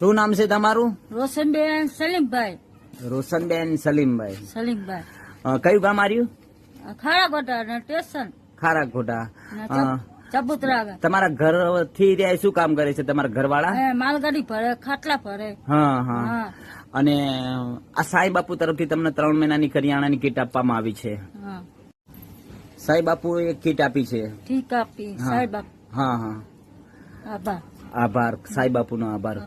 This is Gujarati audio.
શું નામ છે તમારું? રોશનબેન સલીમભાઈ. રોશનબેન સલીમભાઈ. સલીમભાઈ. કયું ગામ આવ્યું? ખારાગોટા ને સ્ટેશન ખારાખોટા. ચબુતરા. તમારા ઘર થી રહ્યા શું કામ કરે છે તમારા ઘરવાળા? માલગાડી ભરે, ખાટલા ભરે. હા હા. અને આ સાંઈ બાપુ તરફથી તમને 3 મહિનાની કરિયાણાની કીટ આપવામાં આવી છે. સાંઈ બાપુ એક કીટ આપી છે. ઠીક આપી સાહેબ. હા હા. આભાર. આભાર સાંઈ બાપુ નો આભાર.